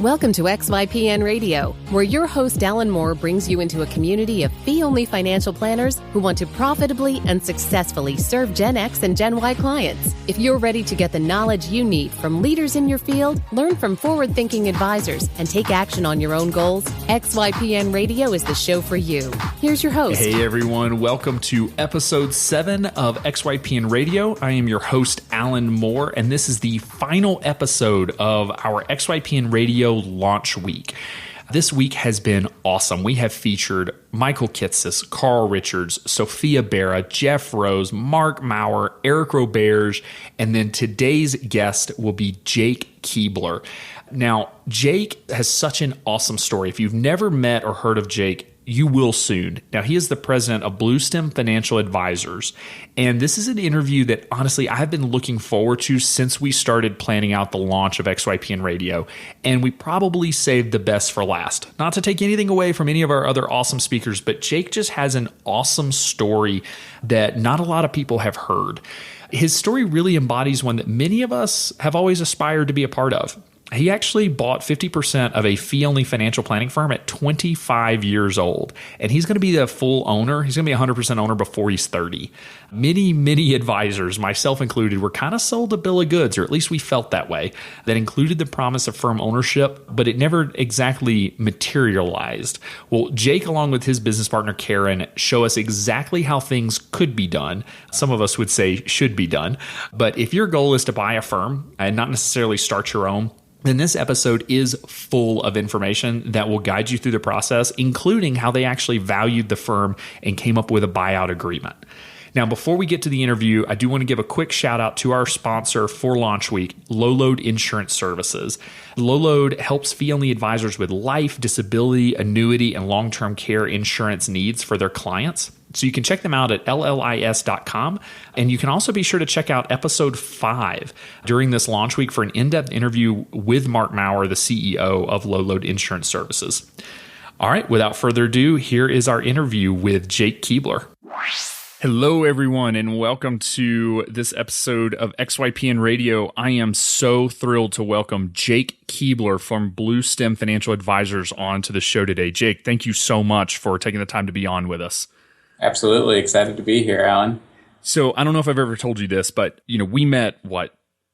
Welcome to XYPN Radio, where your host Alan Moore brings you into a community of fee-only financial planners who want to profitably and successfully serve Gen X and Gen Y clients. If you're ready to get the knowledge you need from leaders in your field, learn from forward-thinking advisors, and take action on your own goals, XYPN Radio is the show for you. Here's your host. Hey everyone, welcome to episode 7 of XYPN Radio. I am your host Alan Moore, and this is the final episode of our XYPN Radio launch week. This week has been awesome. We have featured Michael Kitces, Carl Richards, Sophia Berra, Jeff Rose, Mark Maurer, Eric Roberge, and then today's guest will be Jake Kuebler. Now, Jake has such an awesome story. If you've never met or heard of Jake, you will soon. Now, he is the president of Bluestem Financial Advisors, and this is an interview that, honestly, I've been looking forward to since we started planning out the launch of XYPN Radio, and we probably saved the best for last. Not to take anything away from any of our other awesome speakers, but Jake just has an awesome story that not a lot of people have heard. His story really embodies one that many of us have always aspired to be a part of. He actually bought 50% of a fee-only financial planning firm at 25 years old, and he's going to be the full owner. He's going to be 100% owner before he's 30. Many advisors, myself included, were kind of sold a bill of goods, or at least we felt that way, that included the promise of firm ownership, but it never exactly materialized. Well, Jake, along with his business partner, Karen, show us exactly how things could be done. Some of us would say should be done. But if your goal is to buy a firm and not necessarily start your own, then this episode is full of information that will guide you through the process, including how they actually valued the firm and came up with a buyout agreement. Now, before we get to the interview, I do want to give a quick shout out to our sponsor for Launch Week, Low Load Insurance Services. Low Load helps fee-only advisors with life, disability, annuity, and long-term care insurance needs for their clients. So you can check them out at llis.com. And you can also be sure to check out episode 5 during this launch week for an in-depth interview with Mark Maurer, the CEO of Low Load Insurance Services. All right, without further ado, here is our interview with Jake Kuebler. Hello, everyone, and welcome to this episode of XYPN Radio. I am so thrilled to welcome Jake Kuebler from Bluestem Financial Advisors onto the show today. Jake, thank you so much for taking the time to be on with us. Absolutely. Excited to be here, Alan. So I don't know if I've ever told you this, but we met,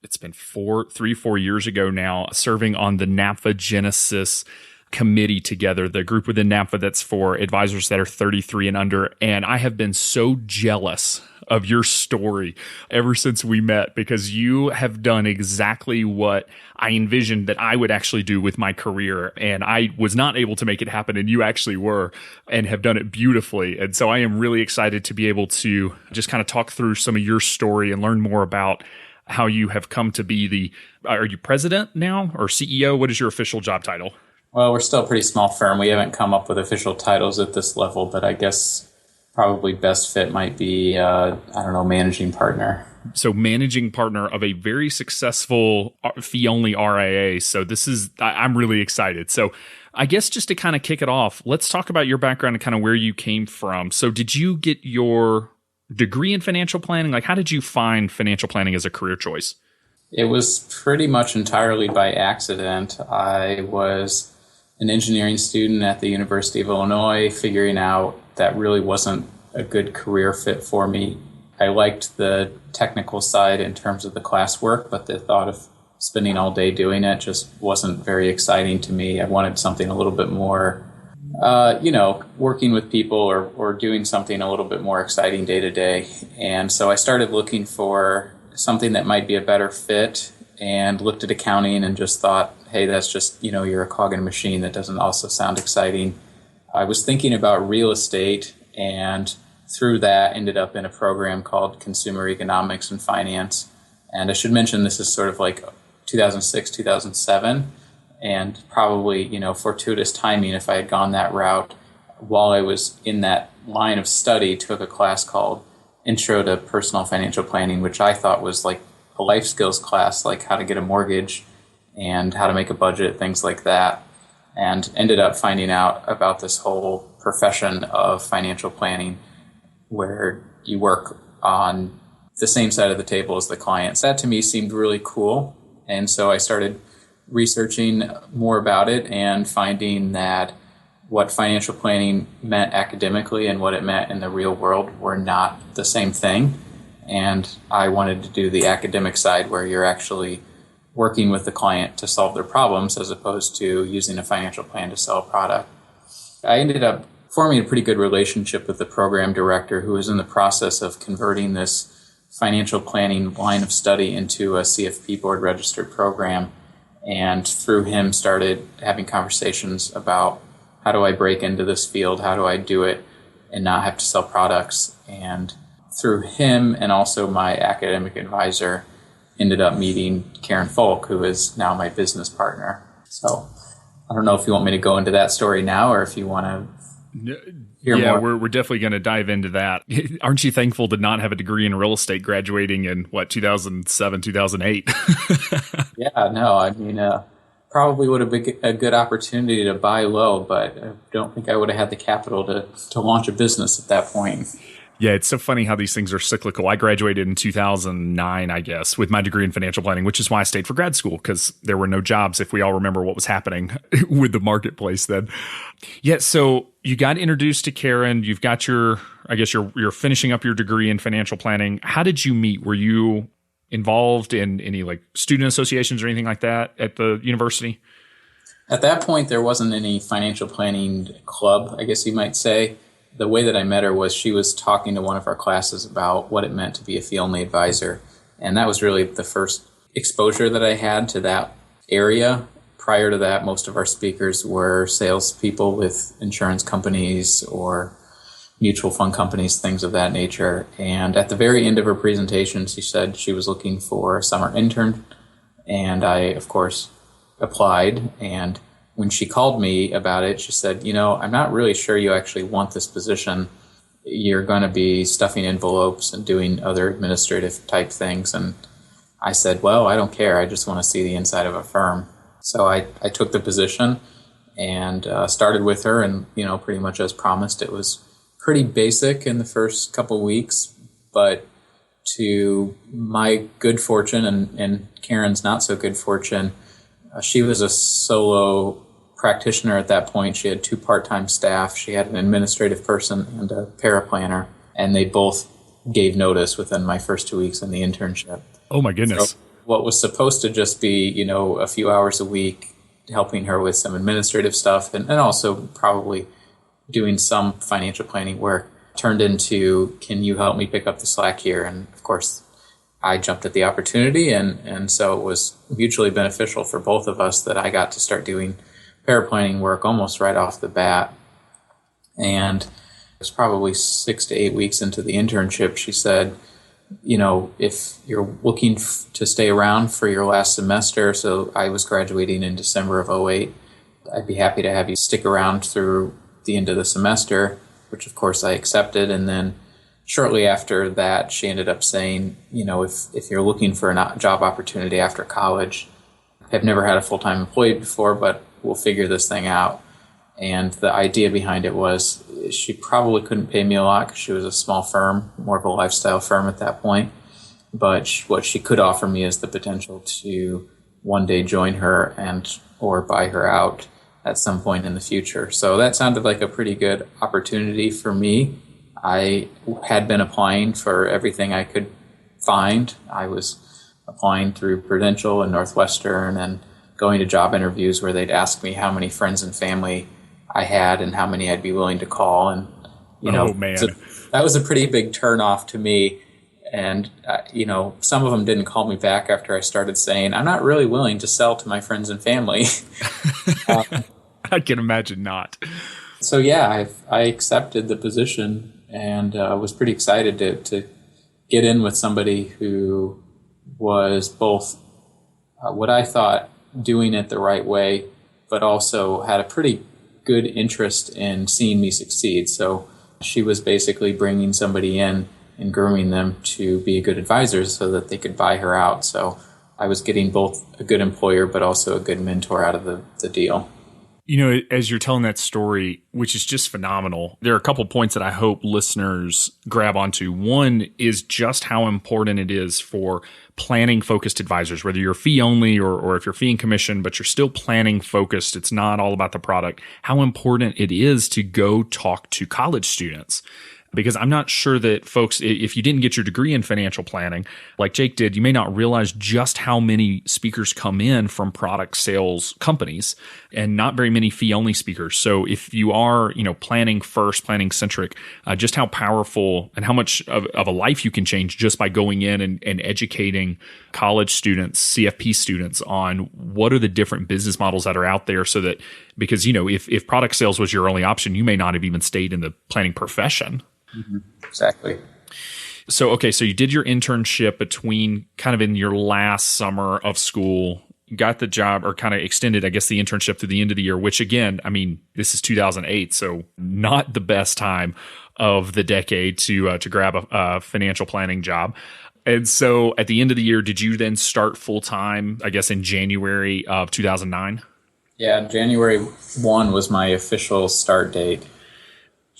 it's been 3-4 years ago now, serving on the NAPFA Genesis committee together, the group within NAPFA that's for advisors that are 33 and under. And I have been so jealous of your story ever since we met, because you have done exactly what I envisioned that I would actually do with my career. And I was not able to make it happen, and you actually were, and have done it beautifully. And so I am really excited to be able to just kind of talk through some of your story and learn more about how you have come to be are you president now or CEO? What is your official job title? Well, we're still a pretty small firm. We haven't come up with official titles at this level, but I guess probably best fit might be, managing partner. So managing partner of a very successful fee-only RIA. So I'm really excited. So I guess just to kind of kick it off, let's talk about your background and kind of where you came from. So did you get your degree in financial planning? How did you find financial planning as a career choice? It was pretty much entirely by accident. I was an engineering student at the University of Illinois, figuring out that really wasn't a good career fit for me. I liked the technical side in terms of the classwork, but the thought of spending all day doing it just wasn't very exciting to me. I wanted something a little bit more, working with people or doing something a little bit more exciting day to day. And so I started looking for something that might be a better fit, and looked at accounting and just thought, hey, that's just, you're a cog in a machine. That doesn't also sound exciting. I was thinking about real estate, and through that ended up in a program called Consumer Economics and Finance. And I should mention this is sort of like 2006, 2007, and probably, fortuitous timing if I had gone that route. While I was in that line of study, took a class called Intro to Personal Financial Planning, which I thought was like a life skills class, like how to get a mortgage and how to make a budget, things like that. And ended up finding out about this whole profession of financial planning where you work on the same side of the table as the clients. That to me seemed really cool. And so I started researching more about it and finding that what financial planning meant academically and what it meant in the real world were not the same thing. And I wanted to do the academic side where you're actually working with the client to solve their problems as opposed to using a financial plan to sell a product. I ended up forming a pretty good relationship with the program director who was in the process of converting this financial planning line of study into a CFP board registered program. And through him started having conversations about how do I break into this field? How do I do it and not have to sell products? And through him and also my academic advisor, ended up meeting Karen Folk, who is now my business partner. So I don't know if you want me to go into that story now or if you want to hear more. Yeah, we're definitely going to dive into that. Aren't you thankful to not have a degree in real estate graduating in, 2007, 2008? Yeah, no, I mean, probably would have been a good opportunity to buy low, but I don't think I would have had the capital to launch a business at that point. Yeah, it's so funny how these things are cyclical. I graduated in 2009, I guess, with my degree in financial planning, which is why I stayed for grad school, because there were no jobs, if we all remember what was happening with the marketplace then. Yeah, so you got introduced to Karen. You've got you're finishing up your degree in financial planning. How did you meet? Were you involved in any student associations or anything like that at the university? At that point, there wasn't any financial planning club, I guess you might say. The way that I met her was she was talking to one of our classes about what it meant to be a fee-only advisor. And that was really the first exposure that I had to that area. Prior to that, most of our speakers were salespeople with insurance companies or mutual fund companies, things of that nature. And at the very end of her presentation, she said she was looking for a summer intern. And I, of course, applied. And when she called me about it, she said, I'm not really sure you actually want this position. You're going to be stuffing envelopes and doing other administrative type things. And I said, well, I don't care. I just want to see the inside of a firm. So I took the position and started with her. And, pretty much as promised, it was pretty basic in the first couple weeks. But to my good fortune and Karen's not so good fortune, she was a solo practitioner at that point. She had 2 part-time staff. She had an administrative person and a paraplanner, and they both gave notice within my first 2 weeks in the internship. Oh my goodness. So what was supposed to just be, a few hours a week, helping her with some administrative stuff and also probably doing some financial planning work, turned into, can you help me pick up the slack here? And of course, I jumped at the opportunity, and so it was mutually beneficial for both of us that I got to start doing paraplanning work almost right off the bat. And it was probably 6 to 8 weeks into the internship, she said, if you're looking to stay around for your last semester, so I was graduating in December of 2008, I'd be happy to have you stick around through the end of the semester, which of course I accepted. And then shortly after that, she ended up saying, if you're looking for a job opportunity after college, I've never had a full-time employee before, but we'll figure this thing out. And the idea behind it was she probably couldn't pay me a lot because she was a small firm, more of a lifestyle firm at that point. But what she could offer me is the potential to one day join her or buy her out at some point in the future. So that sounded like a pretty good opportunity for me. I had been applying for everything I could find. I was applying through Prudential and Northwestern and going to job interviews where they'd ask me how many friends and family I had and how many I'd be willing to call. And, oh, man. That was a pretty big turnoff to me. And, some of them didn't call me back after I started saying, I'm not really willing to sell to my friends and family. I can imagine not. So, yeah, I accepted the position and was pretty excited to get in with somebody who was both what I thought doing it the right way, but also had a pretty good interest in seeing me succeed. So she was basically bringing somebody in and grooming them to be a good advisor so that they could buy her out. So I was getting both a good employer, but also a good mentor out of the deal. As you're telling that story, which is just phenomenal, there are a couple points that I hope listeners grab onto. One is just how important it is for planning focused advisors, whether you're fee only or if you're fee and commission, but you're still planning focused. It's not all about the product. How important it is to go talk to college students. Because I'm not sure that folks, if you didn't get your degree in financial planning, like Jake did, you may not realize just how many speakers come in from product sales companies and not very many fee-only speakers. So if you are, planning first, planning centric, just how powerful and how much of a life you can change just by going in and educating college students, CFP students on what are the different business models that are out there so that, because, if product sales was your only option, you may not have even stayed in the planning profession. Mm-hmm. Exactly. So you did your internship between kind of in your last summer of school, got the job or kind of extended, I guess, the internship through the end of the year, which again, this is 2008, so not the best time of the decade to grab a financial planning job. And so at the end of the year, did you then start full time, I guess, in January of 2009? Yeah, January 1 was my official start date.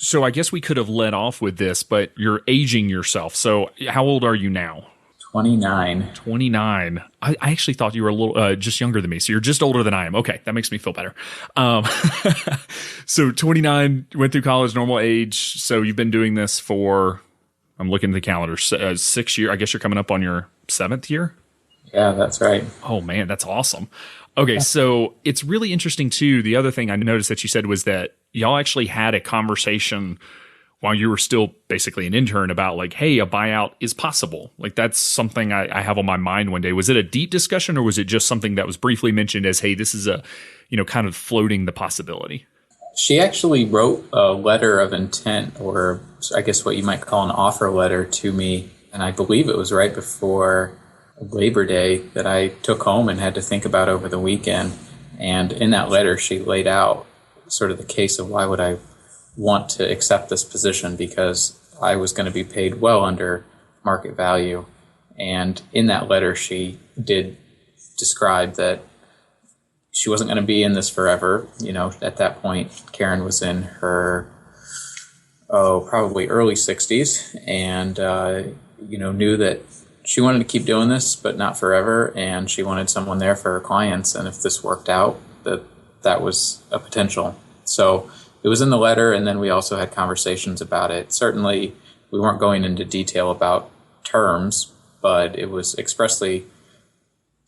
So I guess we could have led off with this, but you're aging yourself. So how old are you now? 29. 29. I actually thought you were a little just younger than me. So you're just older than I am. Okay, that makes me feel better. So 29, went through college, normal age. So you've been doing this for, I'm looking at the calendar, 6 years. I guess you're coming up on your 7th year? Yeah, that's right. Oh, man, that's awesome. Okay, so it's really interesting, too. The other thing I noticed that you said was that y'all actually had a conversation while you were still basically an intern about like, hey, a buyout is possible. Like that's something I have on my mind one day. Was it a deep discussion or was it just something that was briefly mentioned as, hey, this is a, kind of floating the possibility? She actually wrote a letter of intent, or I guess what you might call an offer letter, to me. And I believe it was right before Labor Day that I took home and had to think about over the weekend. And in that letter, she laid out sort of the case of why would I want to accept this position, because I was going to be paid well under market value. And in that letter, she did describe that she wasn't going to be in this forever. At that point, Karen was in her, probably early 60s and, knew that she wanted to keep doing this, but not forever. And she wanted someone there for her clients. And if this worked out, that was a potential. So it was in the letter, and then we also had conversations about it. Certainly, we weren't going into detail about terms, but it was expressly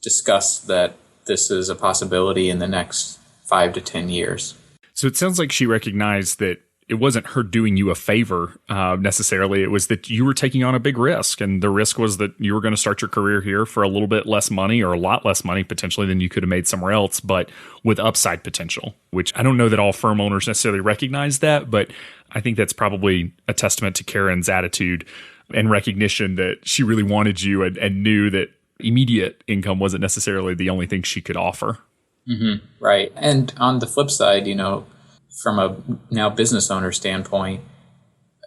discussed that this is a possibility in the next 5 to 10 years. So it sounds like she recognized that it wasn't her doing you a favor necessarily. It was that you were taking on a big risk. And the risk was that you were going to start your career here for a little bit less money, or a lot less money potentially than you could have made somewhere else, but with upside potential, which I don't know that all firm owners necessarily recognize that, but I think that's probably a testament to Karen's attitude and recognition that she really wanted you and knew that immediate income wasn't necessarily the only thing she could offer. Mm-hmm. Right. And on the flip side, from a now business owner standpoint,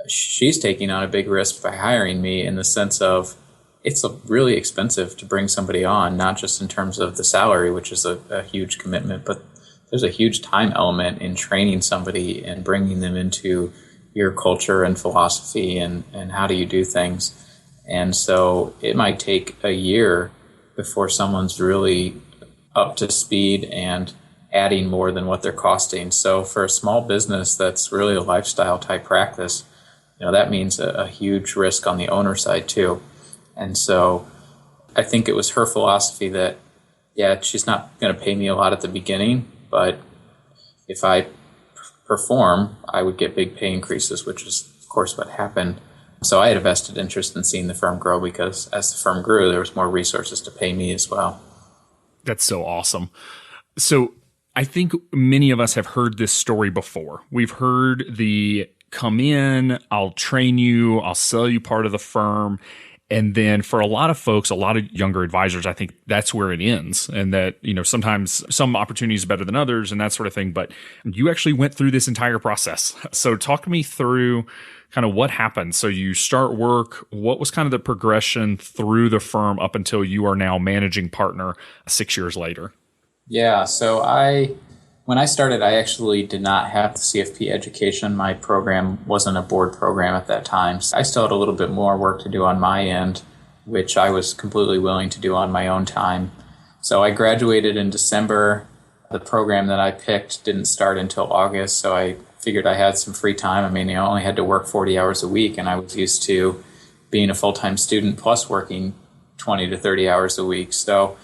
she's taking on a big risk by hiring me, in the sense of it's really expensive to bring somebody on, not just in terms of the salary, which is a huge commitment, but there's a huge time element in training somebody and bringing them into your culture and philosophy and how do you do things. And so it might take a year before someone's really up to speed and adding more than what they're costing. So for a small business that's really a lifestyle type practice, that means a huge risk on the owner side too. And so I think it was her philosophy that, yeah, she's not going to pay me a lot at the beginning, but if I perform, I would get big pay increases, which is, of course, what happened. So I had a vested interest in seeing the firm grow, because as the firm grew, there was more resources to pay me as well. That's so awesome. So I think many of us have heard this story before. We've heard the come in, I'll train you, I'll sell you part of the firm. And then for a lot of folks, a lot of younger advisors, I think that's where it ends. And that, sometimes some opportunities are better than others and that sort of thing. But you actually went through this entire process. So talk me through kind of what happened. So you start work. What was kind of the progression through the firm up until you are now managing partner 6 years later? Yeah, so I When I started, I actually did not have the CFP education. My program wasn't a board program at that time. So I still had a little bit more work to do on my end, which I was completely willing to do on my own time. So I graduated in December. The program that I picked didn't start until August, so I figured I had some free time. I mean, I only had to work 40 hours a week, and I was used to being a full-time student plus working 20 to 30 hours a week. So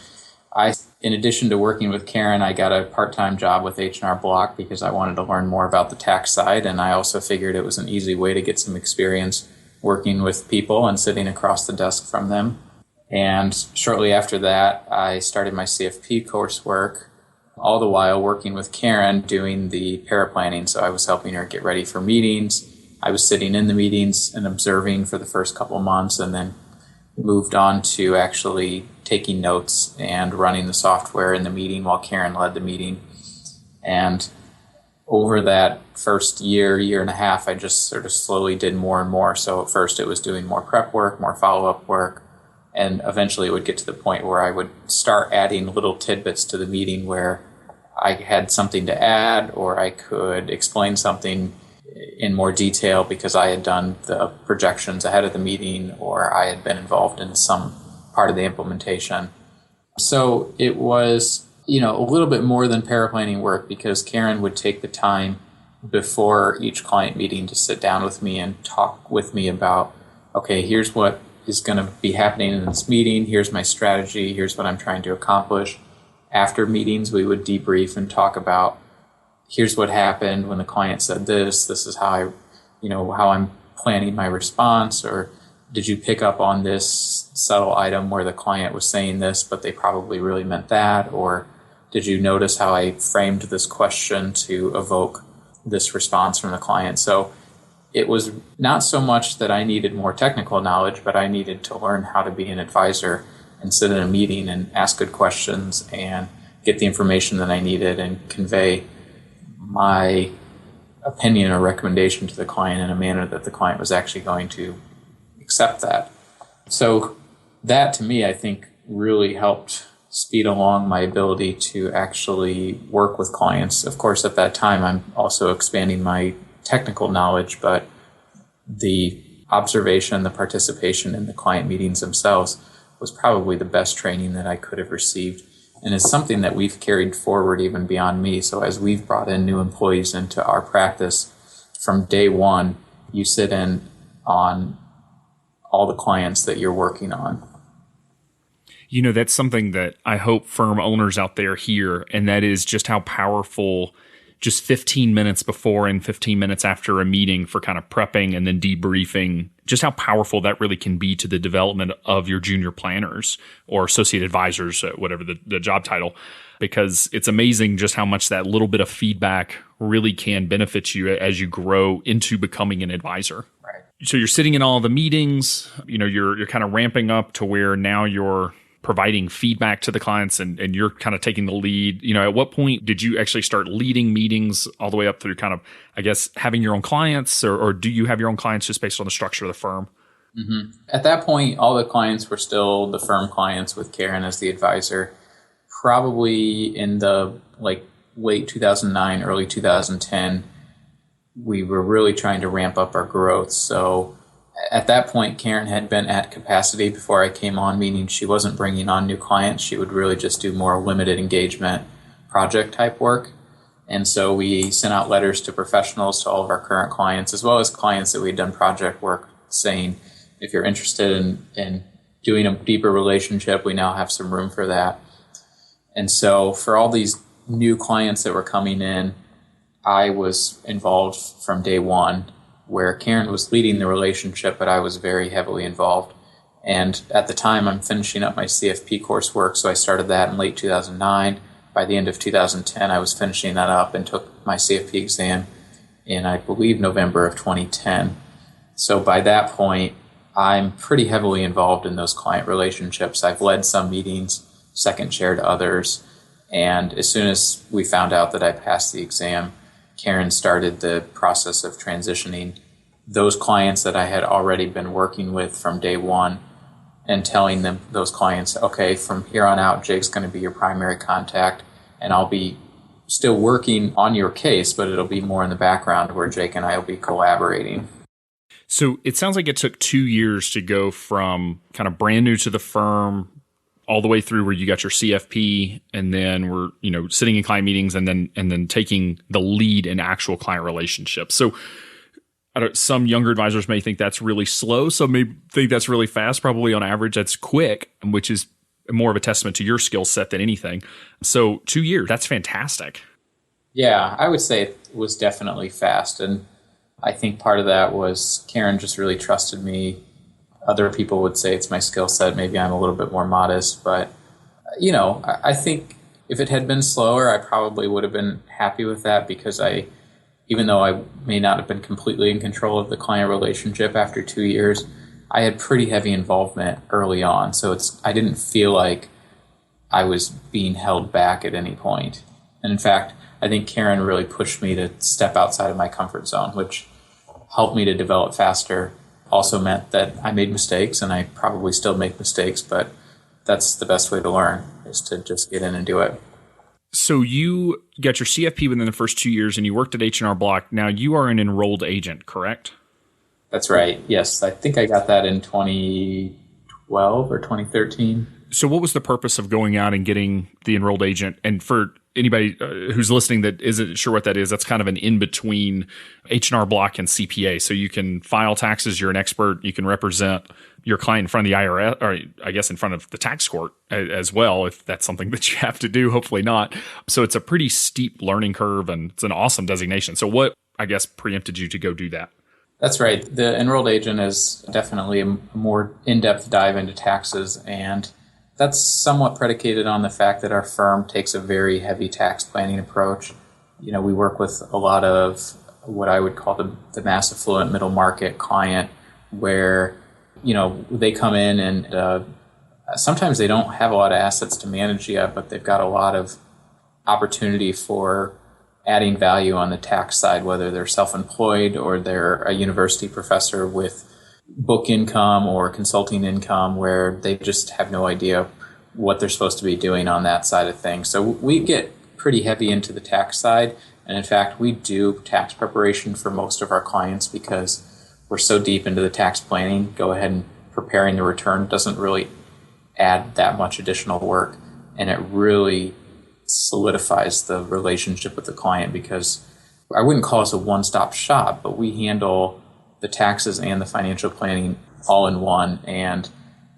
in addition to working with Karen, I got a part-time job with H&R Block because I wanted to learn more about the tax side, and I also figured it was an easy way to get some experience working with people and sitting across the desk from them. And shortly after that, I started my CFP coursework, all the while working with Karen doing the paraplanning. So I was helping her get ready for meetings. I was sitting in the meetings and observing for the first couple of months, and then moved on to actually taking notes and running the software in the meeting while Karen led the meeting. And over that first year and a half, I just sort of slowly did more and more. So at first it was doing more prep work, more follow-up work, and eventually it would get to the point where I would start adding little tidbits to the meeting where I had something to add, or I could explain something in more detail because I had done the projections ahead of the meeting, or I had been involved in some part of the implementation. So it was, a little bit more than paraplanning work because Karen would take the time before each client meeting to sit down with me and talk with me about, okay, here's what is going to be happening in this meeting. Here's my strategy. Here's what I'm trying to accomplish. After meetings, we would debrief and talk about, here's what happened when the client said this. This is how how I'm planning my response. Or did you pick up on this subtle item where the client was saying this, but they probably really meant that? Or did you notice how I framed this question to evoke this response from the client? So it was not so much that I needed more technical knowledge, but I needed to learn how to be an advisor and sit in a meeting and ask good questions and get the information that I needed and convey my opinion or recommendation to the client in a manner that the client was actually going to accept that. So that, to me, I think really helped speed along my ability to actually work with clients. Of course, at that time, I'm also expanding my technical knowledge, but the observation, the participation in the client meetings themselves was probably the best training that I could have received. And it's something that we've carried forward even beyond me. So as we've brought in new employees into our practice, from day one, you sit in on all the clients that you're working on. That's something that I hope firm owners out there hear, and that is just how powerful just 15 minutes before and 15 minutes after a meeting for kind of prepping and then debriefing, just how powerful that really can be to the development of your junior planners or associate advisors, whatever the job title, because it's amazing just how much that little bit of feedback really can benefit you as you grow into becoming an advisor. Right. So you're sitting in all the meetings, you're kind of ramping up to where now you're providing feedback to the clients and you're kind of taking the lead. At what point did you actually start leading meetings all the way up through kind of, I guess, having your own clients, or do you have your own clients just based on the structure of the firm? Mm-hmm. At that point, all the clients were still the firm clients with Karen as the advisor. Probably in the late 2009, early 2010, we were really trying to ramp up our growth. So at that point, Karen had been at capacity before I came on, meaning she wasn't bringing on new clients. She would really just do more limited engagement project type work. And so we sent out letters to professionals, to all of our current clients, as well as clients that we'd done project work, saying, if you're interested in doing a deeper relationship, we now have some room for that. And so for all these new clients that were coming in, I was involved from day one, where Karen was leading the relationship, but I was very heavily involved. And at the time, I'm finishing up my CFP coursework, so I started that in late 2009. By the end of 2010, I was finishing that up and took my CFP exam in, I believe, November of 2010. So by that point, I'm pretty heavily involved in those client relationships. I've led some meetings, second chaired others, and as soon as we found out that I passed the exam, Karen started the process of transitioning those clients that I had already been working with from day one and telling them, those clients, okay, from here on out, Jake's going to be your primary contact, and I'll be still working on your case, but it'll be more in the background where Jake and I will be collaborating. So it sounds like it took 2 years to go from kind of brand new to the firm all the way through where you got your CFP and then we're, sitting in client meetings and then taking the lead in actual client relationships. So some younger advisors may think that's really slow. Some may think that's really fast. Probably on average, that's quick, which is more of a testament to your skill set than anything. So 2 years, that's fantastic. Yeah, I would say it was definitely fast. And I think part of that was Karen just really trusted me. Other people would say it's my skill set. Maybe I'm a little bit more modest. But, I think if it had been slower, I probably would have been happy with that because even though I may not have been completely in control of the client relationship after 2 years, I had pretty heavy involvement early on. So I didn't feel like I was being held back at any point. And in fact, I think Karen really pushed me to step outside of my comfort zone, which helped me to develop faster. Also meant that I made mistakes, and I probably still make mistakes, but that's the best way to learn, is to just get in and do it. So you got your CFP within the first 2 years, and you worked at H&R Block. Now you are an enrolled agent, correct? That's right. Yes, I think I got that in 2012 or 2013. So what was the purpose of going out and getting the enrolled agent? And for anybody who's listening that isn't sure what that is, that's kind of an in-between H&R Block and CPA. So you can file taxes, you're an expert, you can represent your client in front of the IRS, or I guess in front of the tax court as well, if that's something that you have to do, hopefully not. So it's a pretty steep learning curve, and it's an awesome designation. So what, I guess, preempted you to go do that? That's right. The enrolled agent is definitely a more in-depth dive into taxes, and that's somewhat predicated on the fact that our firm takes a very heavy tax planning approach. We work with a lot of what I would call the mass affluent middle market client where, they come in and sometimes they don't have a lot of assets to manage yet, but they've got a lot of opportunity for adding value on the tax side, whether they're self-employed or they're a university professor with book income or consulting income where they just have no idea what they're supposed to be doing on that side of things. So we get pretty heavy into the tax side. And in fact, we do tax preparation for most of our clients because we're so deep into the tax planning. Go ahead and preparing the return doesn't really add that much additional work. And it really solidifies the relationship with the client because I wouldn't call us a one-stop shop, but we handle the taxes and the financial planning all in one, and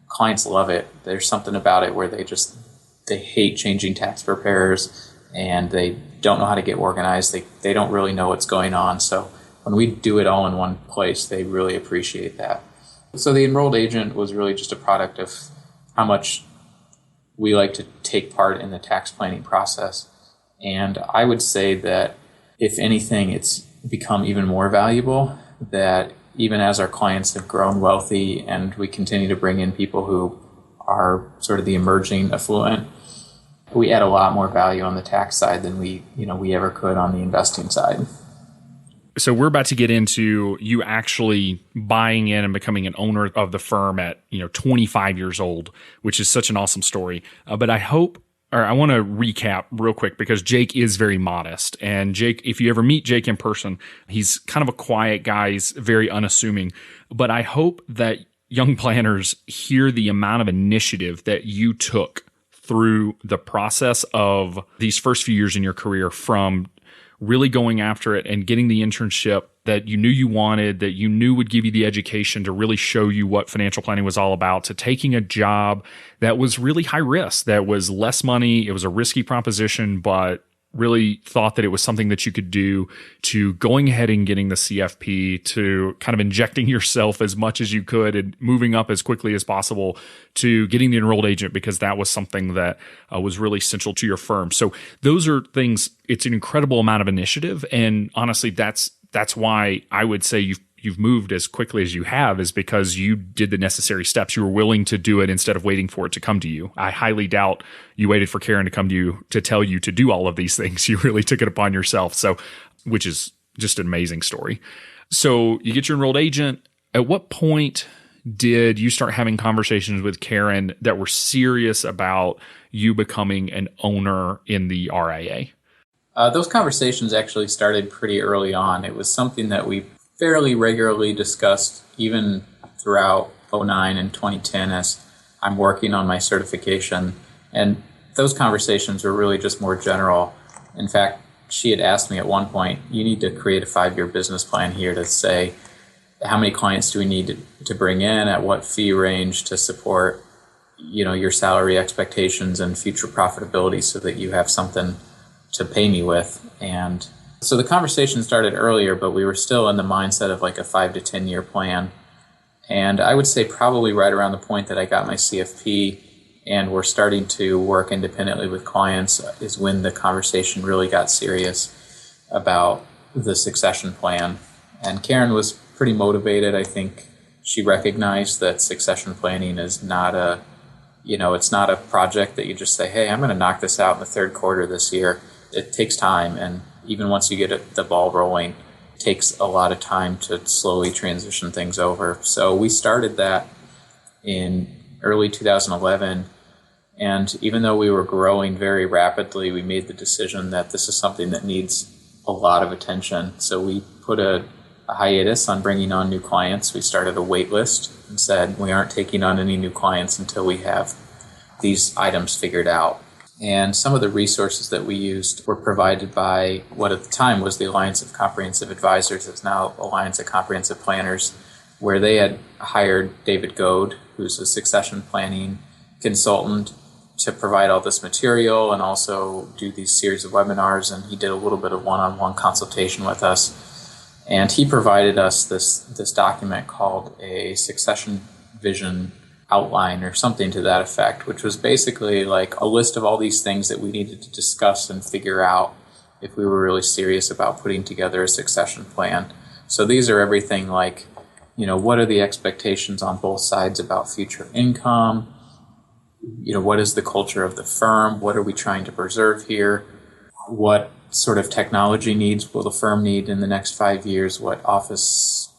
clients love it. There's something about it where they hate changing tax preparers and they don't know how to get organized. They don't really know what's going on. So when we do it all in one place, they really appreciate that. So the enrolled agent was really just a product of how much we like to take part in the tax planning process. And I would say that if anything, it's become even more valuable, that even as our clients have grown wealthy and we continue to bring in people who are sort of the emerging affluent, we add a lot more value on the tax side than we ever could on the investing side. So we're about to get into you actually buying in and becoming an owner of the firm at 25 years old, which is such an awesome story. But I want to recap real quick because Jake is very modest. And Jake, if you ever meet Jake in person, he's kind of a quiet guy. He's very unassuming. But I hope that young planners hear the amount of initiative that you took through the process of these first few years in your career, from really going after it and getting the internship that you knew you wanted, that you knew would give you the education to really show you what financial planning was all about, to taking a job that was really high risk, that was less money. It was a risky proposition, but really thought that it was something that you could do, to going ahead and getting the CFP, to kind of injecting yourself as much as you could and moving up as quickly as possible, to getting the enrolled agent because that was something that was really central to your firm. So those are things, it's an incredible amount of initiative. And honestly, that's why I would say you've moved as quickly as you have, is because you did the necessary steps. You were willing to do it instead of waiting for it to come to you. I highly doubt you waited for Karen to come to you to tell you to do all of these things. You really took it upon yourself. So, which is just an amazing story. So you get your enrolled agent. At what point did you start having conversations with Karen that were serious about you becoming an owner in the RIA? Those conversations actually started pretty early on. It was something that we fairly regularly discussed even throughout 2009 and 2010 as I'm working on my certification. And those conversations were really just more general. In fact, she had asked me at one point, you need to create a 5-year business plan here to say, how many clients do we need to bring in, at what fee range to support, your salary expectations and future profitability so that you have something to pay me with. And so the conversation started earlier, but we were still in the mindset of like a 5 to 10 year plan. And I would say probably right around the point that I got my CFP and we're starting to work independently with clients is when the conversation really got serious about the succession plan. And Karen was pretty motivated. I think she recognized that succession planning is not it's not a project that you just say, hey, I'm going to knock this out in the third quarter this year. It takes time. And even once you get the ball rolling, it takes a lot of time to slowly transition things over. So we started that in early 2011. And even though we were growing very rapidly, we made the decision that this is something that needs a lot of attention. So we put a hiatus on bringing on new clients. We started a wait list and said we aren't taking on any new clients until we have these items figured out. And some of the resources that we used were provided by what at the time was the Alliance of Comprehensive Advisors. It's now Alliance of Comprehensive Planners, where they had hired David Goad, who's a succession planning consultant, to provide all this material and also do these series of webinars. And he did a little bit of one-on-one consultation with us. And he provided us this document called a succession vision outline or something to that effect, which was basically like a list of all these things that we needed to discuss and figure out if we were really serious about putting together a succession plan. So these are everything like, what are the expectations on both sides about future income? What is the culture of the firm? What are we trying to preserve here? What sort of technology needs will the firm need in the next 5 years? What office,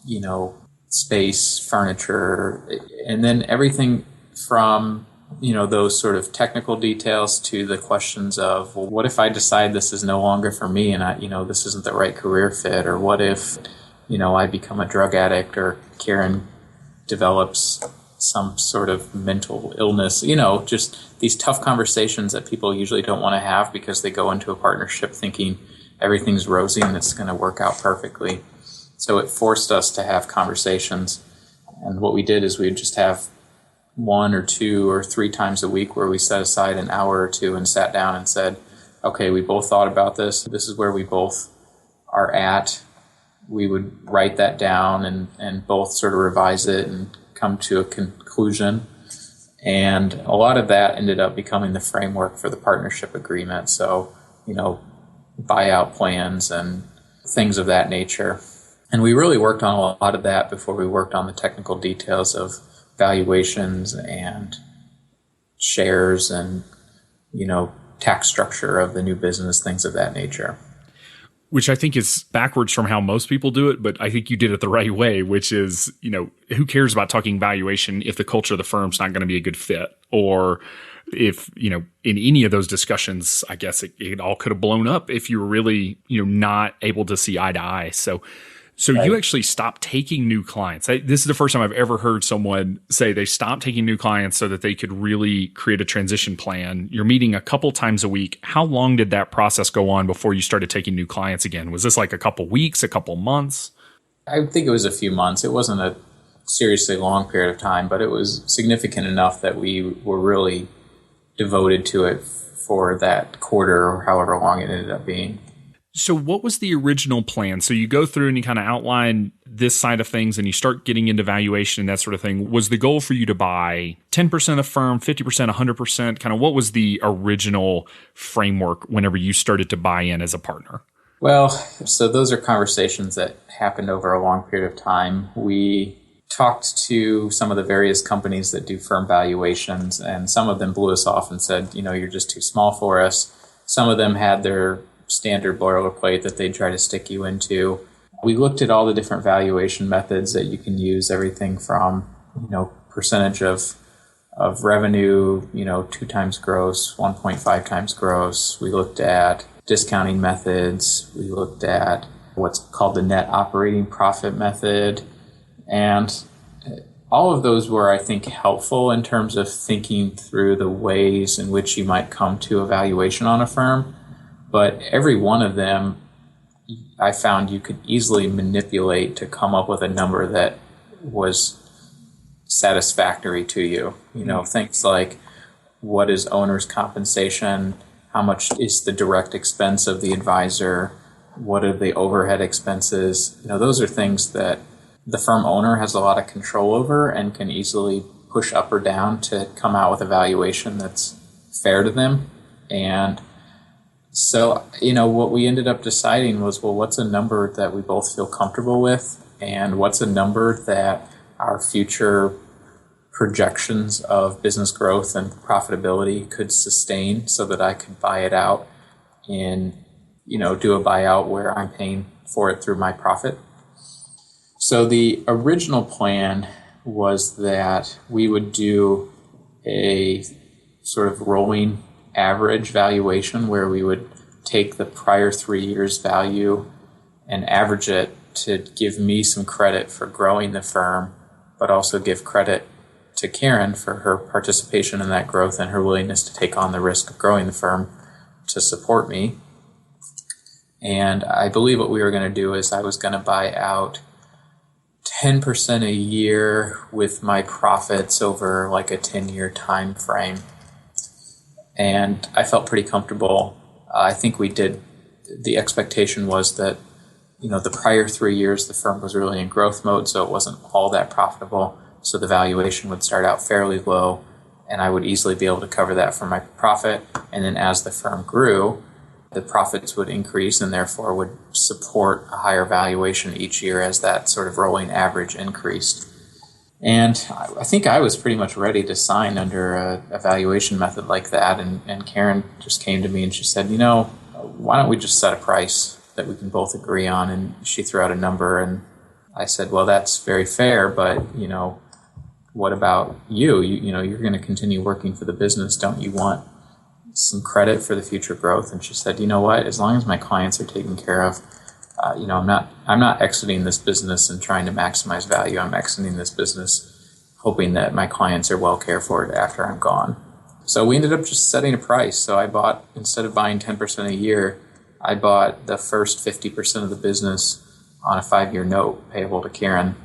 space, furniture, and then everything from, those sort of technical details to the questions of, well, what if I decide this is no longer for me and this isn't the right career fit? Or what if, I become a drug addict or Karen develops some sort of mental illness, just these tough conversations that people usually don't want to have because they go into a partnership thinking everything's rosy and it's going to work out perfectly. So it forced us to have conversations. And what we did is we would just have 1 or 2 or 3 times a week where we set aside an hour or 2 and sat down and said, okay, we both thought about this. This is where we both are at. We would write that down and both sort of revise it and come to a conclusion. And a lot of that ended up becoming the framework for the partnership agreement. So, buyout plans and things of that nature. And we really worked on a lot of that before we worked on the technical details of valuations and shares and, tax structure of the new business, things of that nature. Which I think is backwards from how most people do it, but I think you did it the right way, which is, who cares about talking valuation if the culture of the firm's not going to be a good fit? Or if, in any of those discussions, I guess it all could have blown up if you were really, not able to see eye to eye. So right. You actually stopped taking new clients. This is the first time I've ever heard someone say they stopped taking new clients so that they could really create a transition plan. You're meeting a couple times a week. How long did that process go on before you started taking new clients again? Was this like a couple weeks, a couple months? I think it was a few months. It wasn't a seriously long period of time, but it was significant enough that we were really devoted to it for that quarter or however long it ended up being. So what was the original plan? So you go through and you kind of outline this side of things and you start getting into valuation and that sort of thing. Was the goal for you to buy 10% of the firm, 50%, 100%? Kind of what was the original framework whenever you started to buy in as a partner? Well, so those are conversations that happened over a long period of time. We talked to some of the various companies that do firm valuations, and some of them blew us off and said, you're just too small for us. Some of them had their standard boilerplate that they'd try to stick you into. We looked at all the different valuation methods that you can use, everything from, percentage of revenue, 2 times gross, 1.5 times gross. We looked at discounting methods. We looked at what's called the net operating profit method. And all of those were, I think, helpful in terms of thinking through the ways in which you might come to a valuation on a firm. But every one of them, I found you could easily manipulate to come up with a number that was satisfactory to you. Things like, what is owner's compensation? How much is the direct expense of the advisor? What are the overhead expenses? Those are things that the firm owner has a lot of control over and can easily push up or down to come out with a valuation that's fair to them. And so, what we ended up deciding was, well, what's a number that we both feel comfortable with? And what's a number that our future projections of business growth and profitability could sustain, so that I could buy it out and, do a buyout where I'm paying for it through my profit. So the original plan was that we would do a sort of rolling average valuation where we would take the prior 3 years' value and average it to give me some credit for growing the firm, but also give credit to Karen for her participation in that growth and her willingness to take on the risk of growing the firm to support me. And I believe what we were going to do is I was going to buy out 10% a year with my profits over like a 10-year time frame. And I felt pretty comfortable. I think we did. The expectation was that, the prior 3 years, the firm was really in growth mode, so it wasn't all that profitable. So the valuation would start out fairly low, and I would easily be able to cover that from my profit. And then as the firm grew, the profits would increase and therefore would support a higher valuation each year as that sort of rolling average increased. And I think I was pretty much ready to sign under a valuation method like that. And Karen just came to me and she said, why don't we just set a price that we can both agree on? And she threw out a number, and I said, well, that's very fair, but, what about you? You're going to continue working for the business. Don't you want some credit for the future growth? And she said, you know what, as long as my clients are taken care of, I'm not exiting this business and trying to maximize value. I'm exiting this business hoping that my clients are well cared for after I'm gone. So we ended up just setting a price. So I bought, instead of buying 10% a year, I bought the first 50% of the business on a 5-year note payable to Karen.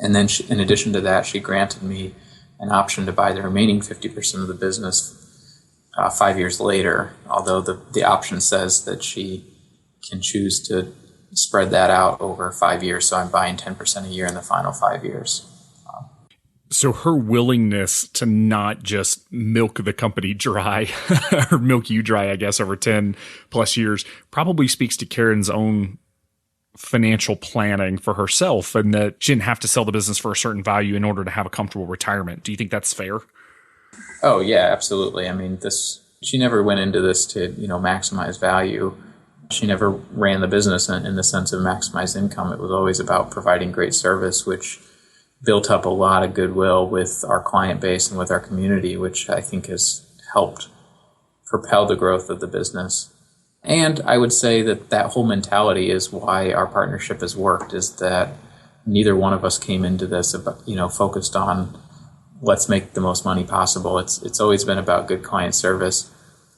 And then in addition to that, she granted me an option to buy the remaining 50% of the business 5 years later, although the option says that she can choose to spread that out over 5 years. So I'm buying 10% a year in the final 5 years. So her willingness to not just milk the company dry, or milk you dry, I guess, over 10 plus years, probably speaks to Karen's own financial planning for herself, and that she didn't have to sell the business for a certain value in order to have a comfortable retirement. Do you think that's fair? Oh, yeah, absolutely. I mean, she never went into this to, maximize value. She never ran the business in the sense of maximize income. It was always about providing great service, which built up a lot of goodwill with our client base and with our community, which I think has helped propel the growth of the business. And I would say that whole mentality is why our partnership has worked, is that neither one of us came into this, focused on let's make the most money possible. It's always been about good client service.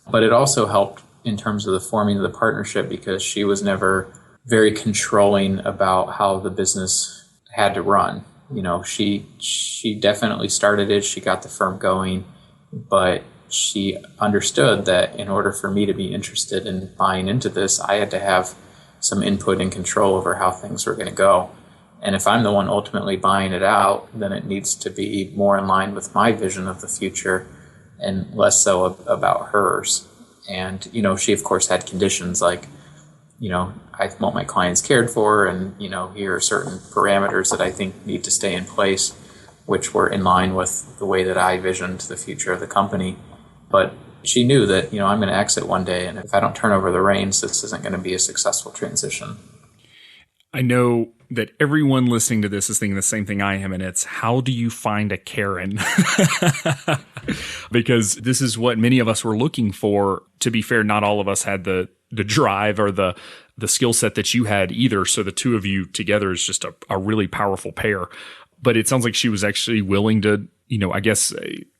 But it also helped in terms of the forming of the partnership, because she was never very controlling about how the business had to run. She definitely started it. She got the firm going, but she understood that in order for me to be interested in buying into this, I had to have some input and control over how things were going to go. And if I'm the one ultimately buying it out, then it needs to be more in line with my vision of the future and less so about hers. And, she, of course, had conditions like, I want my clients cared for, and, here are certain parameters that I think need to stay in place, which were in line with the way that I visioned the future of the company. But she knew that, I'm going to exit one day, and if I don't turn over the reins, this isn't going to be a successful transition. I know that everyone listening to this is thinking the same thing I am, and it's how do you find a Karen? Because this is what many of us were looking for. To be fair, not all of us had the drive or the skill set that you had either. So the two of you together is just a really powerful pair. But it sounds like she was actually willing to, I guess,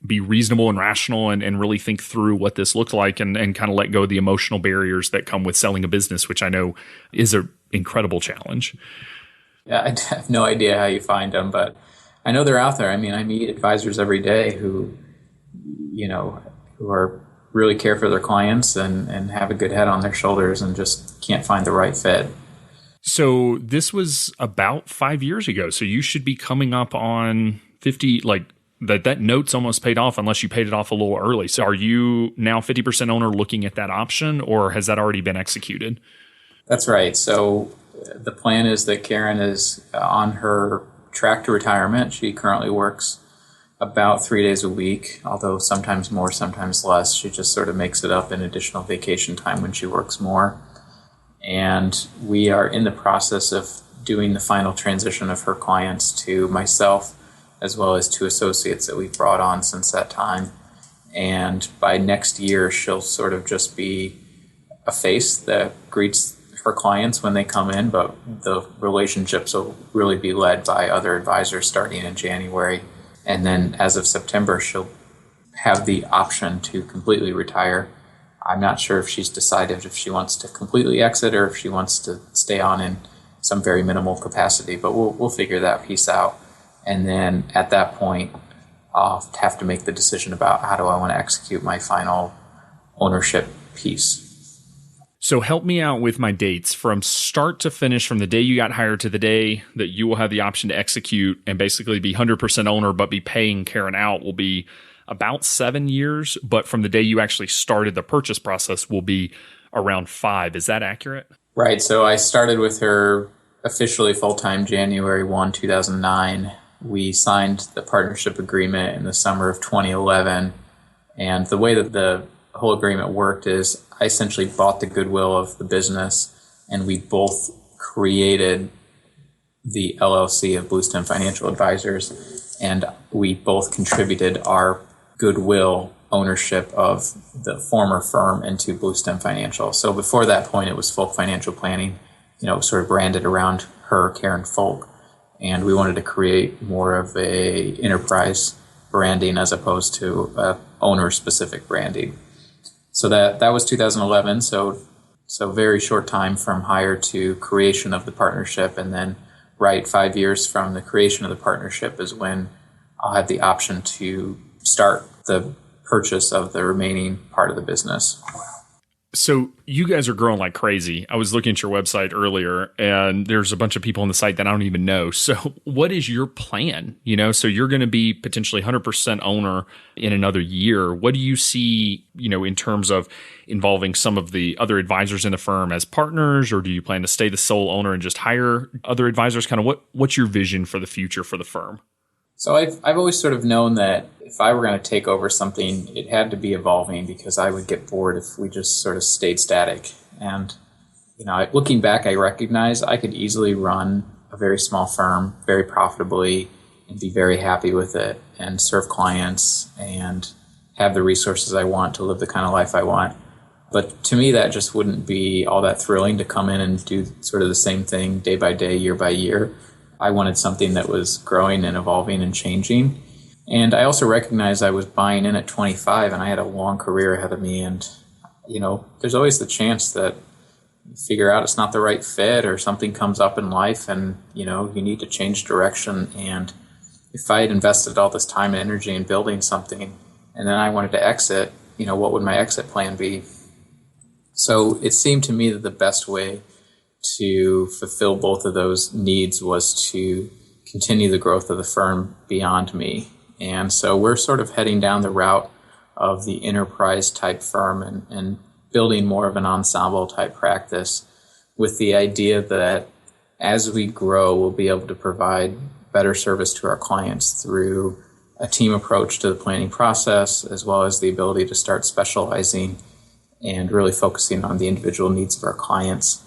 be reasonable and rational and really think through what this looked like and kind of let go of the emotional barriers that come with selling a business, which I know is an incredible challenge. Yeah, I have no idea how you find them, but I know they're out there. I mean, I meet advisors every day who are really care for their clients and have a good head on their shoulders and just can't find the right fit. So this was about 5 years ago. So you should be coming up on 50, like that note's almost paid off unless you paid it off a little early. So are you now 50% owner looking at that option, or has that already been executed? That's right. So the plan is that Karen is on her track to retirement. She currently works about 3 days a week, although sometimes more, sometimes less. She just sort of makes it up in additional vacation time when she works more. And we are in the process of doing the final transition of her clients to myself, as well as 2 associates that we've brought on since that time. And by next year, she'll sort of just be a face that greets her clients when they come in, but the relationships will really be led by other advisors starting in January. And then as of September, she'll have the option to completely retire. I'm not sure if she's decided if she wants to completely exit or if she wants to stay on in some very minimal capacity, but we'll figure that piece out. And then at that point, I'll have to make the decision about how do I want to execute my final ownership piece. So help me out with my dates from start to finish, from the day you got hired to the day that you will have the option to execute and basically be 100% owner, but be paying Karen out will be about 7 years. But from the day you actually started the purchase process will be around 5. Is that accurate? Right. So I started with her officially full-time January 1, 2009. We signed the partnership agreement in the summer of 2011. And the way that the whole agreement worked is I essentially bought the goodwill of the business, and we both created the LLC of Bluestem Financial Advisors, and we both contributed our goodwill ownership of the former firm into Bluestem Financial. So before that point, it was Folk Financial Planning, sort of branded around her, Karen Folk, and we wanted to create more of a enterprise branding as opposed to owner-specific branding. So that was 2011, so very short time from hire to creation of the partnership, and then 5 years from the creation of the partnership is when I'll have the option to start the purchase of the remaining part of the business. So you guys are growing like crazy. I was looking at your website earlier, and there's a bunch of people on the site that I don't even know. So what is your plan? So you're going to be potentially 100% owner in another year. What do you see, in terms of involving some of the other advisors in the firm as partners, or do you plan to stay the sole owner and just hire other advisors? Kind of what's your vision for the future for the firm? So I've always sort of known that if I were going to take over something, it had to be evolving, because I would get bored if we just sort of stayed static. And, looking back, I recognize I could easily run a very small firm very profitably and be very happy with it and serve clients and have the resources I want to live the kind of life I want. But to me, that just wouldn't be all that thrilling to come in and do sort of the same thing day by day, year by year. I wanted something that was growing and evolving and changing. And I also recognized I was buying in at 25 and I had a long career ahead of me. And, there's always the chance that you figure out it's not the right fit or something comes up in life and, you need to change direction. And if I had invested all this time and energy in building something and then I wanted to exit, what would my exit plan be? So it seemed to me that the best way to fulfill both of those needs was to continue the growth of the firm beyond me. And so we're sort of heading down the route of the enterprise type firm and building more of an ensemble type practice, with the idea that as we grow, we'll be able to provide better service to our clients through a team approach to the planning process, as well as the ability to start specializing and really focusing on the individual needs of our clients.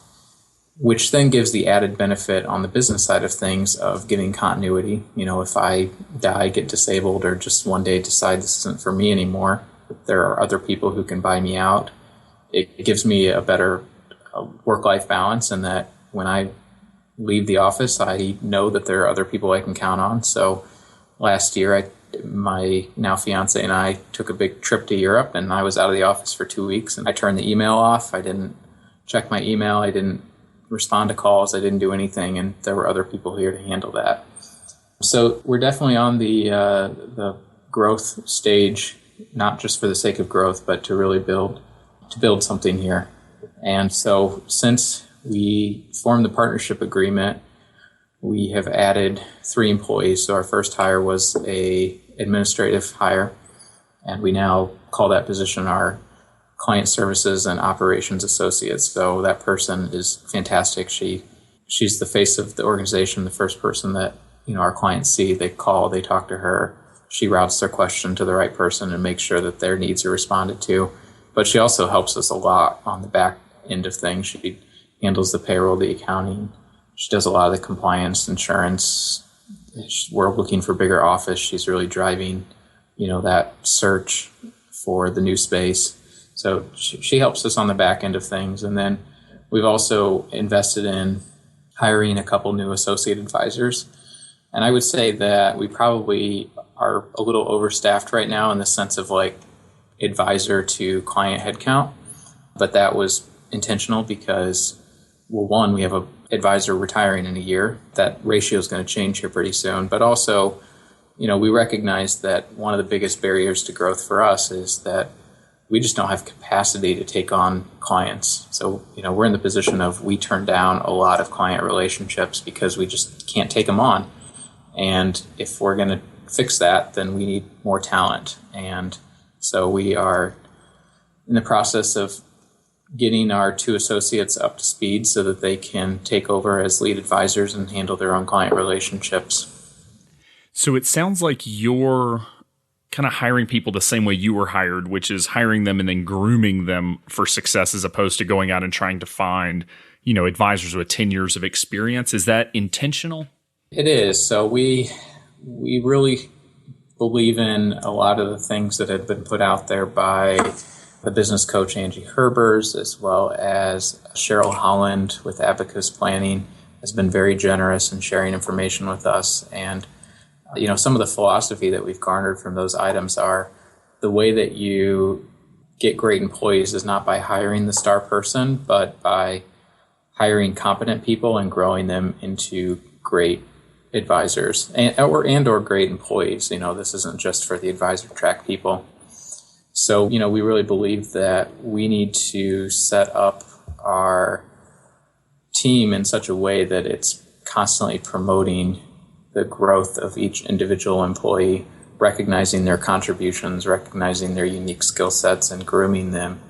which then gives the added benefit on the business side of things of giving continuity. If I die, get disabled, or just one day decide this isn't for me anymore, there are other people who can buy me out. It gives me a better work-life balance, and that when I leave the office, I know that there are other people I can count on. So last year, my now fiance and I took a big trip to Europe, and I was out of the office for 2 weeks, and I turned the email off. I didn't check my email. I didn't respond to calls. I didn't do anything, and there were other people here to handle that. So we're definitely on the growth stage, not just for the sake of growth, but to really build something here. And so since we formed the partnership agreement, we have added 3 employees. So our first hire was a administrative hire, and we now call that position our client services and operations associates. So that person is fantastic. She's the face of the organization, the first person that our clients see. They call, they talk to her. She routes their question to the right person and makes sure that their needs are responded to. But she also helps us a lot on the back end of things. She handles the payroll, the accounting. She does a lot of the compliance, insurance. We're looking for a bigger office. She's really driving, that search for the new space. So she helps us on the back end of things. And then we've also invested in hiring a couple new associate advisors. And I would say that we probably are a little overstaffed right now in the sense of like advisor to client headcount. But that was intentional because, well, one, we have an advisor retiring in a year. That ratio is going to change here pretty soon. But also, we recognize that one of the biggest barriers to growth for us is that we just don't have capacity to take on clients. So, we're in the position of we turn down a lot of client relationships because we just can't take them on. And if we're going to fix that, then we need more talent. And so we are in the process of getting our 2 associates up to speed so that they can take over as lead advisors and handle their own client relationships. So it sounds like you're kind of hiring people the same way you were hired, which is hiring them and then grooming them for success as opposed to going out and trying to find, advisors with 10 years of experience. Is that intentional? It is. So we really believe in a lot of the things that have been put out there by the business coach Angie Herbers, as well as Cheryl Holland with Abacus Planning has been very generous in sharing information with us. And some of the philosophy that we've garnered from those items are the way that you get great employees is not by hiring the star person, but by hiring competent people and growing them into great advisors or great employees. This isn't just for the advisor track people. So, we really believe that we need to set up our team in such a way that it's constantly promoting the growth of each individual employee, recognizing their contributions, recognizing their unique skill sets, and grooming them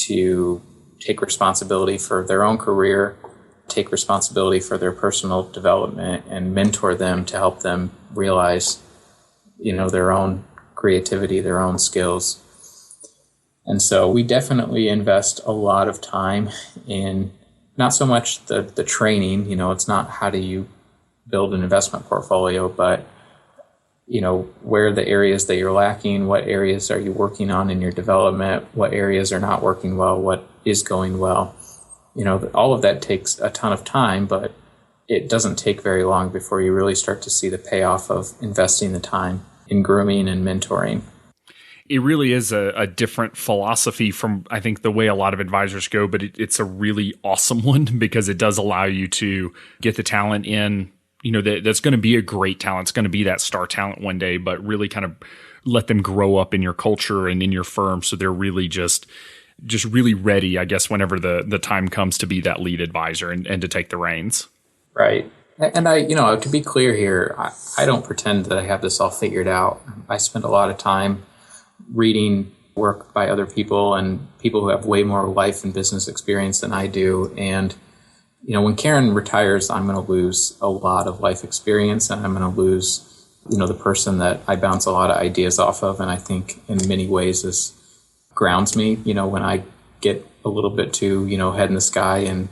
to take responsibility for their own career, take responsibility for their personal development, and mentor them to help them realize, their own creativity, their own skills. And so we definitely invest a lot of time in not so much the training, it's not how do you build an investment portfolio, but, where are the areas that you're lacking? What areas are you working on in your development? What areas are not working well? What is going well? All of that takes a ton of time, but it doesn't take very long before you really start to see the payoff of investing the time in grooming and mentoring. It really is a different philosophy from, I think, the way a lot of advisors go, but it's a really awesome one because it does allow you to get the talent in, that's going to be a great talent. It's going to be that star talent one day, but really kind of let them grow up in your culture and in your firm so they're really just really ready, I guess, whenever the time comes to be that lead advisor and to take the reins. Right. And I, to be clear here, I don't pretend that I have this all figured out. I spend a lot of time reading work by other people and people who have way more life and business experience than I do. And, when Karen retires, I'm going to lose a lot of life experience, and I'm going to lose, the person that I bounce a lot of ideas off of. And I think in many ways this grounds me, when I get a little bit too, head in the sky and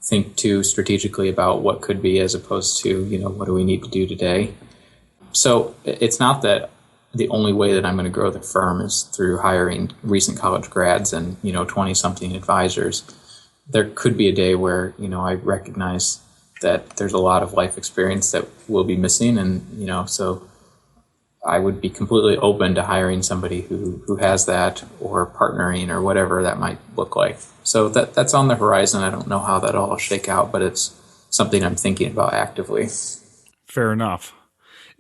think too strategically about what could be as opposed to, what do we need to do today? So it's not that the only way that I'm going to grow the firm is through hiring recent college grads and, 20-something advisors. There could be a day where, I recognize that there's a lot of life experience that will be missing. And, so I would be completely open to hiring somebody who has that, or partnering, or whatever that might look like. So that's on the horizon. I don't know how that all will shake out, but it's something I'm thinking about actively. Fair enough.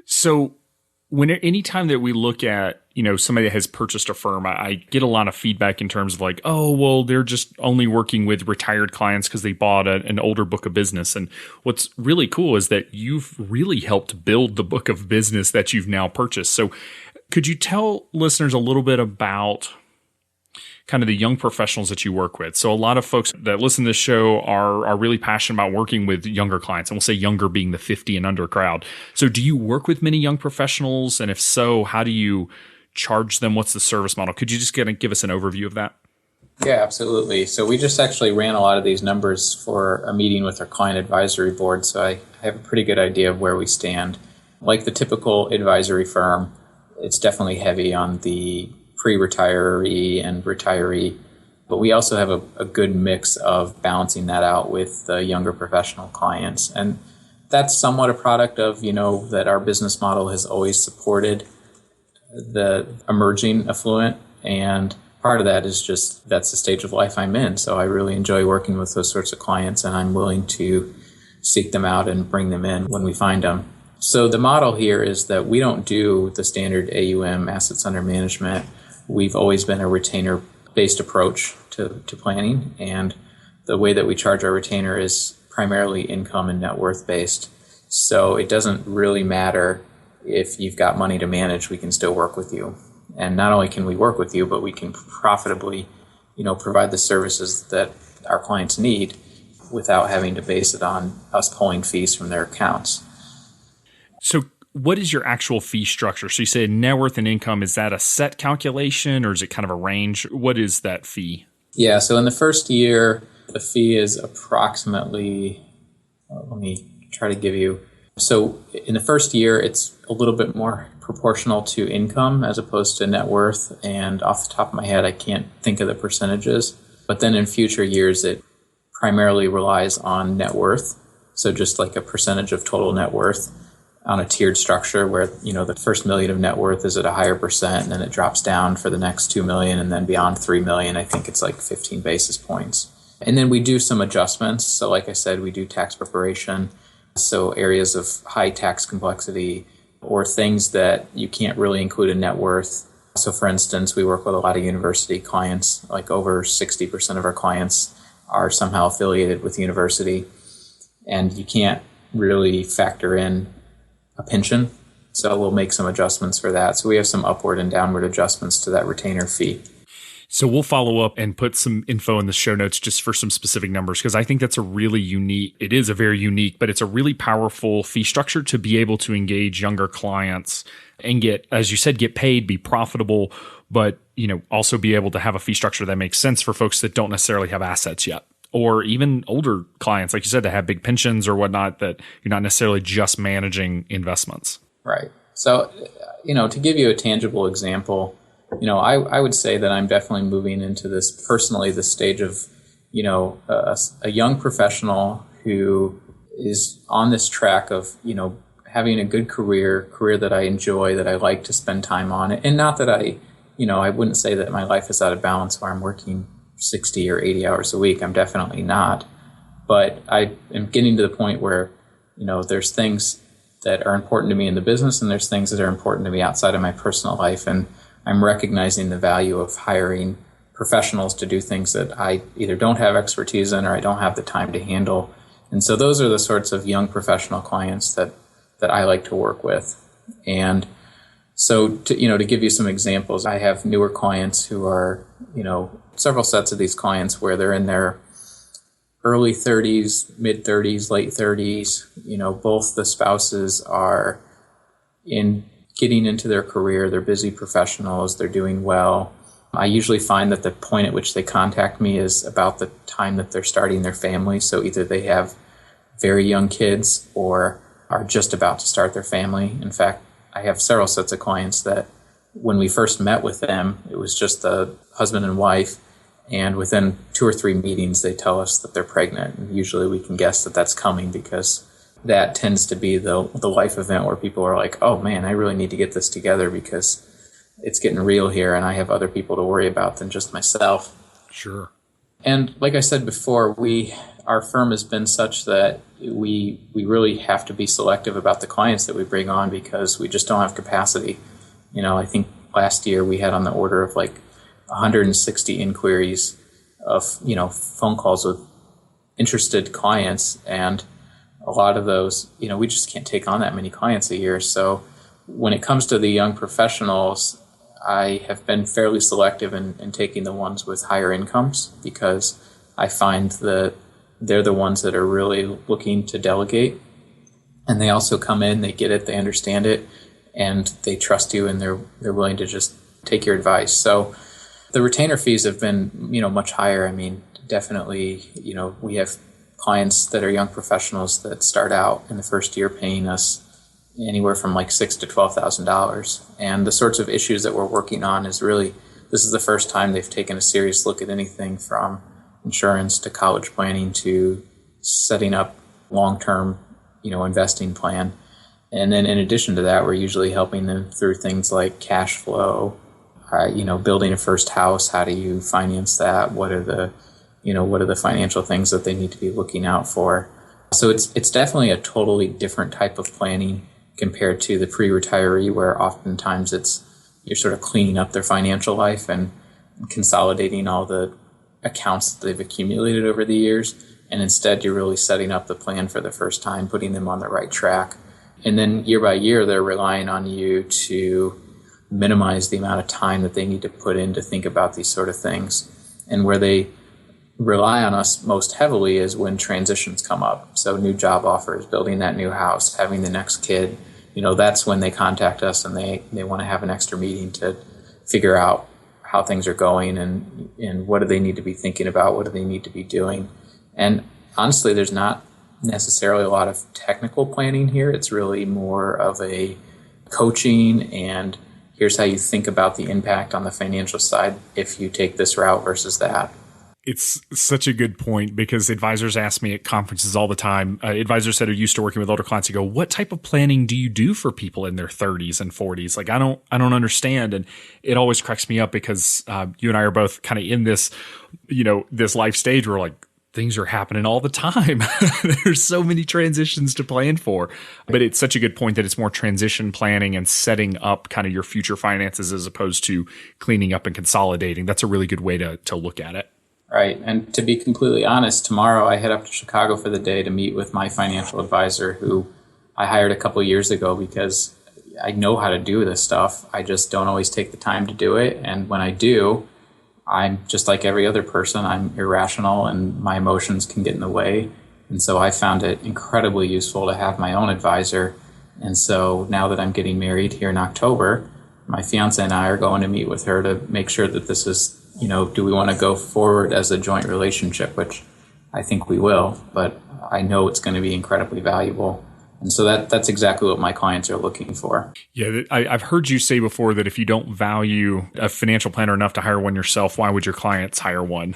So anytime that we look at, somebody that has purchased a firm, I get a lot of feedback in terms of like, oh, well, they're just only working with retired clients because they bought an older book of business. And what's really cool is that you've really helped build the book of business that you've now purchased. So could you tell listeners a little bit about kind of the young professionals that you work with? So a lot of folks that listen to this show are really passionate about working with younger clients, and we'll say younger being the 50 and under crowd. So do you work with many young professionals? And if so, how do you charge them? What's the service model? Could you just give us an overview of that? Yeah, absolutely. So we just actually ran a lot of these numbers for a meeting with our client advisory board. So I have a pretty good idea of where we stand. Like the typical advisory firm, it's definitely heavy on the pre-retiree and retiree, but we also have a good mix of balancing that out with the younger professional clients. And that's somewhat a product of, that our business model has always supported the emerging affluent, and part of that is just that's the stage of life I'm in. So I really enjoy working with those sorts of clients, and I'm willing to seek them out and bring them in when we find them. So the model here is that we don't do the standard AUM, assets under management. We've always been a retainer-based approach to planning, and the way that we charge our retainer is primarily income and net worth based. So it doesn't really matter if you've got money to manage, we can still work with you. And not only can we work with you, but we can profitably, provide the services that our clients need without having to base it on us pulling fees from their accounts. So what is your actual fee structure? So you say net worth and income, is that a set calculation or is it kind of a range? What is that fee? Yeah, so in the first year, the fee is approximately, let me try to give you. So in the first year, it's a little bit more proportional to income as opposed to net worth. And off the top of my head, I can't think of the percentages. But then in future years, it primarily relies on net worth. So just like a percentage of total net worth on a tiered structure where, the first $1 million of net worth is at a higher percent, and then it drops down for the next $2 million, and then beyond $3 million, I think it's like 15 basis points. And then we do some adjustments. So like I said, we do tax preparation. So areas of high tax complexity or things that you can't really include in net worth. So for instance, we work with a lot of university clients, like over 60% of our clients are somehow affiliated with the university, and you can't really factor in a pension. So we'll make some adjustments for that. So we have some upward and downward adjustments to that retainer fee. So we'll follow up and put some info in the show notes just for some specific numbers, because I think that's it is a very unique, but it's a really powerful fee structure to be able to engage younger clients and get, as you said, get paid, be profitable, but also be able to have a fee structure that makes sense for folks that don't necessarily have assets yet. Or even older clients, like you said, that have big pensions or whatnot, that you're not necessarily just managing investments. Right. So, to give you a tangible example, I would say that I'm definitely moving into this personally, the stage of, a young professional who is on this track of, having a good career that I enjoy, that I like to spend time on. And not that I wouldn't say that my life is out of balance where I'm working 60 or 80 hours a week. I'm definitely not. But I am getting to the point where, there's things that are important to me in the business, and there's things that are important to me outside of my personal life. And I'm recognizing the value of hiring professionals to do things that I either don't have expertise in or I don't have the time to handle. And so those are the sorts of young professional clients that I like to work with. And so to give you some examples, I have newer clients who are, several sets of these clients where they're in their early 30s, mid 30s, late 30s. Both the spouses are getting into their career. They're busy professionals. They're doing well. I usually find that the point at which they contact me is about the time that they're starting their family. So either they have very young kids or are just about to start their family. In fact, I have several sets of clients that when we first met with them, it was just the husband and wife. And within 2 or 3 meetings, they tell us that they're pregnant. And usually we can guess that that's coming because that tends to be the life event where people are like, oh man, I really need to get this together because it's getting real here and I have other people to worry about than just myself. Sure. And like I said before, our firm has been such that we really have to be selective about the clients that we bring on because we just don't have capacity. I think last year we had on the order of like 160 inquiries of, phone calls with interested clients. And a lot of those, we just can't take on that many clients a year. So when it comes to the young professionals, I have been fairly selective in taking the ones with higher incomes because I find that they're the ones that are really looking to delegate. And they also come in, they get it, they understand it, and they trust you and they're willing to just take your advice. So the retainer fees have been, much higher. I mean, definitely, we have clients that are young professionals that start out in the first year paying us anywhere from like $6,000 to $12,000. And the sorts of issues that we're working on is really, this is the first time they've taken a serious look at anything from insurance to college planning to setting up long-term, investing plan. And then in addition to that, we're usually helping them through things like cash flow, building a first house. How do you finance that? What are the financial things that they need to be looking out for? So it's definitely a totally different type of planning compared to the pre-retiree, where oftentimes you're sort of cleaning up their financial life and consolidating all the accounts that they've accumulated over the years. And instead, you're really setting up the plan for the first time, putting them on the right track. And then year by year, they're relying on you to minimize the amount of time that they need to put in to think about these sort of things. And where they rely on us most heavily is when transitions come up. So new job offers, building that new house, having the next kid, that's when they contact us and they want to have an extra meeting to figure out how things are going and what do they need to be thinking about, what do they need to be doing. And honestly, there's not necessarily a lot of technical planning here. It's really more of a coaching and here's how you think about the impact on the financial side if you take this route versus that. It's such a good point because advisors ask me at conferences all the time. Advisors that are used to working with older clients, they go, what type of planning do you do for people in their 30s and 40s? Like, I don't understand. And it always cracks me up because you and I are both kind of in this, this life stage where like things are happening all the time. There's so many transitions to plan for. But it's such a good point that it's more transition planning and setting up kind of your future finances as opposed to cleaning up and consolidating. That's a really good way to look at it. Right. And to be completely honest, tomorrow I head up to Chicago for the day to meet with my financial advisor who I hired a couple of years ago because I know how to do this stuff. I just don't always take the time to do it. And when I do, I'm just like every other person. I'm irrational and my emotions can get in the way. And so I found it incredibly useful to have my own advisor. And so now that I'm getting married here in October, my fiance and I are going to meet with her to make sure that this is, do we want to go forward as a joint relationship, which I think we will, but I know it's going to be incredibly valuable. And so that's exactly what my clients are looking for. Yeah, I've heard you say before that if you don't value a financial planner enough to hire one yourself, why would your clients hire one?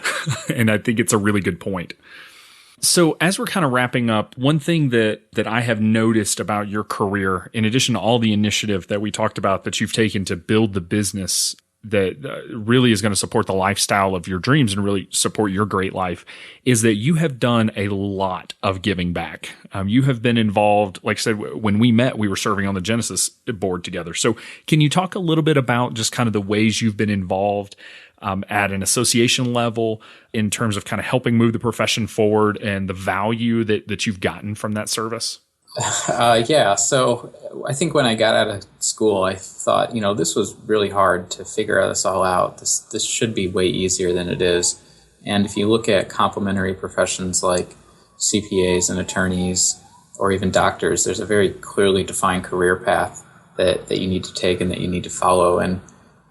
And I think it's a really good point. So as we're kind of wrapping up, one thing that I have noticed about your career, in addition to all the initiative that we talked about that you've taken to build the business that really is going to support the lifestyle of your dreams and really support your great life, is that you have done a lot of giving back. You have been involved, like I said, when we met, we were serving on the Genesis board together. So can you talk a little bit about just kind of the ways you've been involved at an association level in terms of kind of helping move the profession forward and the value that you've gotten from that service? Yeah. So I think when I got out of school, I thought, this was really hard to figure this all out. This should be way easier than it is. And if you look at complementary professions like CPAs and attorneys or even doctors, there's a very clearly defined career path that you need to take and that you need to follow. And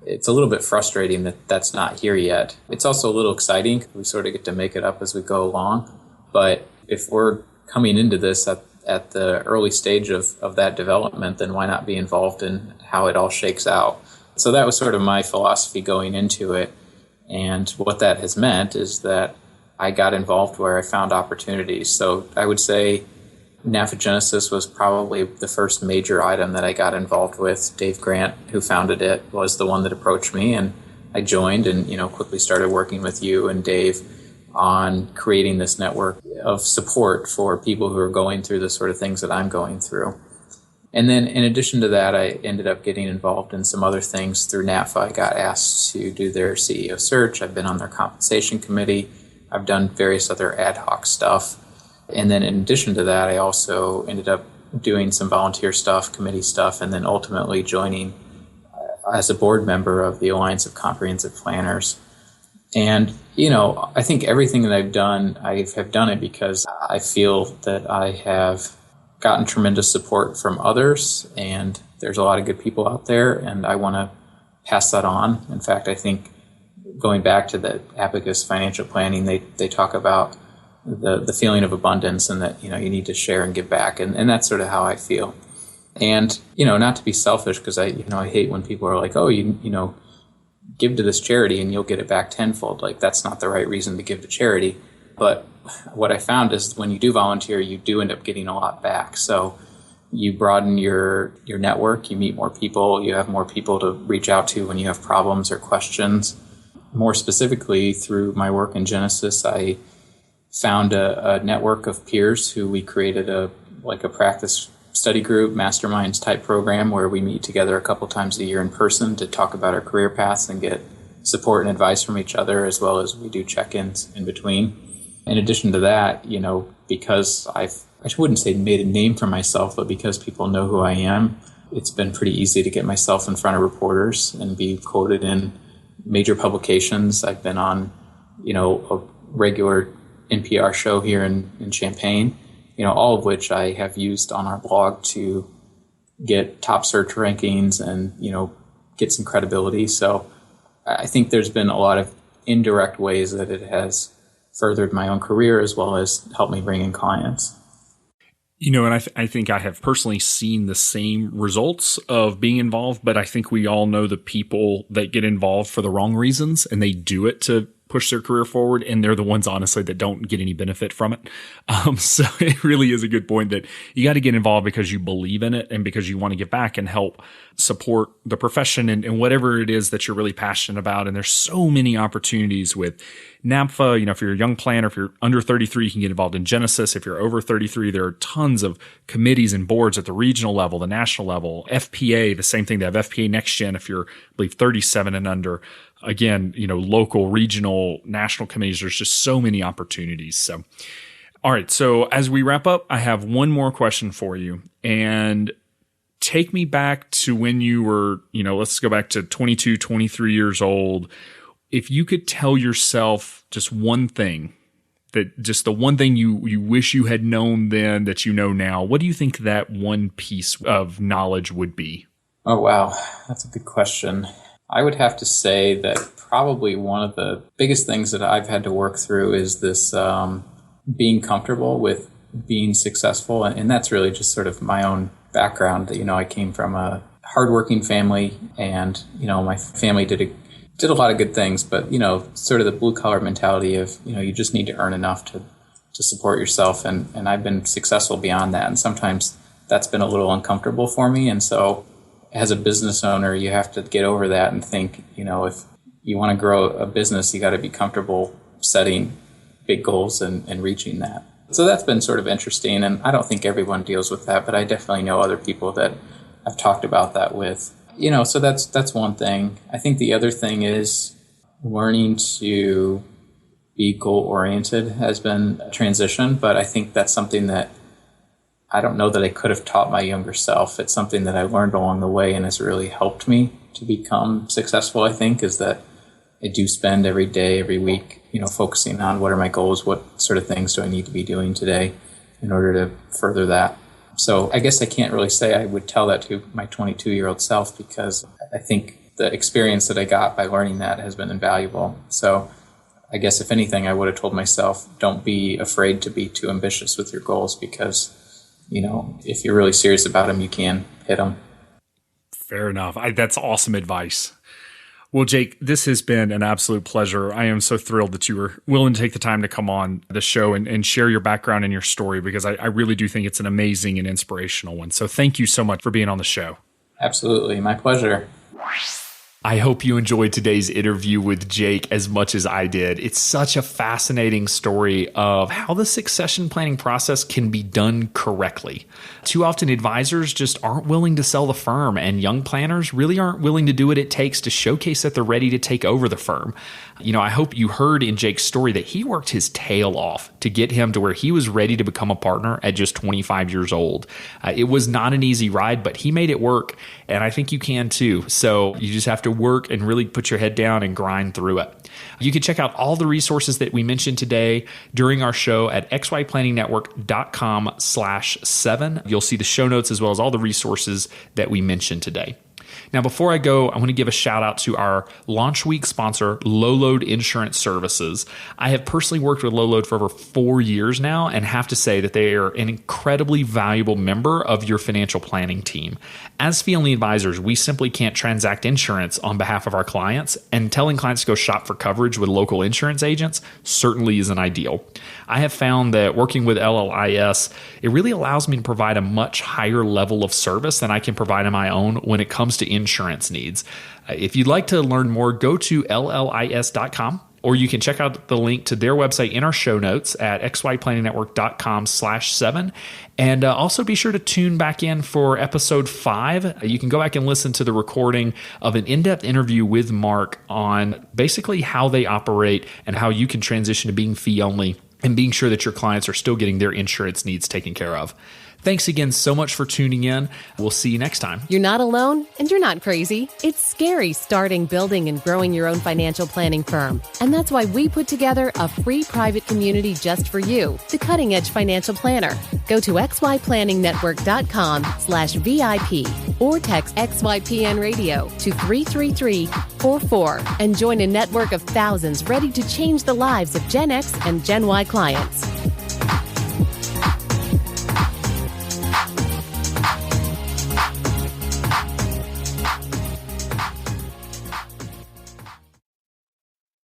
it's a little bit frustrating that that's not here yet. It's also a little exciting. We sort of get to make it up as we go along. But if we're coming into this at the early stage of that development, then why not be involved in how it all shakes out? So that was sort of my philosophy going into it. And what that has meant is that I got involved where I found opportunities. So I would say NAPHAgenesis was probably the first major item that I got involved with. Dave Grant, who founded it, was the one that approached me, and I joined and quickly started working with you and Dave on creating this network of support for people who are going through the sort of things that I'm going through. And then in addition to that, I ended up getting involved in some other things through NAPHA. I got asked to do their CEO search. I've been on their compensation committee. I've done various other ad hoc stuff. And then in addition to that, I also ended up doing some volunteer stuff, committee stuff, and then ultimately joining as a board member of the Alliance of Comprehensive Planners. And, I think everything that I've done, I have done it because I feel that I have gotten tremendous support from others, and there's a lot of good people out there, and I want to pass that on. In fact, I think going back to the Abacus financial planning, they talk about the feeling of abundance and that, you need to share and give back. And that's sort of how I feel. And, not to be selfish, because I hate when people are like, oh, give to this charity and you'll get it back tenfold. Like, that's not the right reason to give to charity. But what I found is when you do volunteer, you do end up getting a lot back. So you broaden your network, you meet more people, you have more people to reach out to when you have problems or questions. More specifically, through my work in Genesis, I found a network of peers who we created a practice study group, masterminds type program where we meet together a couple times a year in person to talk about our career paths and get support and advice from each other, as well as we do check-ins in between. In addition to that, because I wouldn't say made a name for myself, but because people know who I am, it's been pretty easy to get myself in front of reporters and be quoted in major publications. I've been on, a regular NPR show here in Champaign, all of which I have used on our blog to get top search rankings and, get some credibility. So I think there's been a lot of indirect ways that it has furthered my own career as well as helped me bring in clients. And I think I have personally seen the same results of being involved, but I think we all know the people that get involved for the wrong reasons, and they do it to push their career forward, and they're the ones, honestly, that don't get any benefit from it. So it really is a good point that you got to get involved because you believe in it and because you want to give back and help support the profession and whatever it is that you're really passionate about. And there's so many opportunities with NAPFA. If you're a young planner, if you're under 33, you can get involved in Genesis. If you're over 33, there are tons of committees and boards at the regional level, the national level, FPA, the same thing. They have FPA Next Gen if you're, I believe, 37 and under. Again, local, regional, national committees. There's just so many opportunities. So, all right. So as we wrap up, I have one more question for you, and take me back to when you were, let's go back to 22, 23 years old. If you could tell yourself just one thing, just the one thing you wish you had known then that you know now, what do you think that one piece of knowledge would be? Oh, wow. That's a good question. I would have to say that probably one of the biggest things that I've had to work through is this being comfortable with being successful. And that's really just sort of my own background. I came from a hardworking family, and, my family did a lot of good things, but, sort of the blue collar mentality of, you just need to earn enough to support yourself. And I've been successful beyond that. And sometimes that's been a little uncomfortable for me. And so as a business owner, you have to get over that and think, if you want to grow a business, you got to be comfortable setting big goals and reaching that. So that's been sort of interesting. And I don't think everyone deals with that, but I definitely know other people that I've talked about that with. So that's one thing. I think the other thing is learning to be goal-oriented has been a transition, but I think that's something that I don't know that I could have taught my younger self. It's something that I learned along the way and has really helped me to become successful, I think, is that I do spend every day, every week, focusing on what are my goals, what sort of things do I need to be doing today in order to further that. So I guess I can't really say I would tell that to my 22-year-old self, because I think the experience that I got by learning that has been invaluable. So I guess if anything, I would have told myself, don't be afraid to be too ambitious with your goals, because, if you're really serious about them, you can hit them. Fair enough. That's awesome advice. Well, Jake, this has been an absolute pleasure. I am so thrilled that you were willing to take the time to come on the show and share your background and your story, because I really do think it's an amazing and inspirational one. So thank you so much for being on the show. Absolutely. My pleasure. I hope you enjoyed today's interview with Jake as much as I did. It's such a fascinating story of how the succession planning process can be done correctly. Too often, advisors just aren't willing to sell the firm, and young planners really aren't willing to do what it takes to showcase that they're ready to take over the firm. I hope you heard in Jake's story that he worked his tail off to get him to where he was ready to become a partner at just 25 years old. It was not an easy ride, but he made it work, and I think you can too. So you just have to work and really put your head down and grind through it. You can check out all the resources that we mentioned today during our show at XYPlanningNetwork.com/7. You'll see the show notes as well as all the resources that we mentioned today. Now, before I go, I want to give a shout out to our launch week sponsor, Low Load Insurance Services. I have personally worked with Low Load for over 4 years now, and have to say that they are an incredibly valuable member of your financial planning team. As fee-only advisors, we simply can't transact insurance on behalf of our clients, and telling clients to go shop for coverage with local insurance agents certainly isn't ideal. I have found that working with LLIS, it really allows me to provide a much higher level of service than I can provide on my own when it comes to insurance needs. If you'd like to learn more, go to llis.com, or you can check out the link to their website in our show notes at xyplanningnetwork.com/7. And also be sure to tune back in for episode 5. You can go back and listen to the recording of an in-depth interview with Mark on basically how they operate and how you can transition to being fee only and being sure that your clients are still getting their insurance needs taken care of. Thanks again so much for tuning in. We'll see you next time. You're not alone, and you're not crazy. It's scary starting, building, and growing your own financial planning firm. And that's why we put together a free private community just for you, the Cutting Edge Financial Planner. Go to xyplanningnetwork.com/VIP or text XYPN Radio to 33344 and join a network of thousands ready to change the lives of Gen X and Gen Y clients.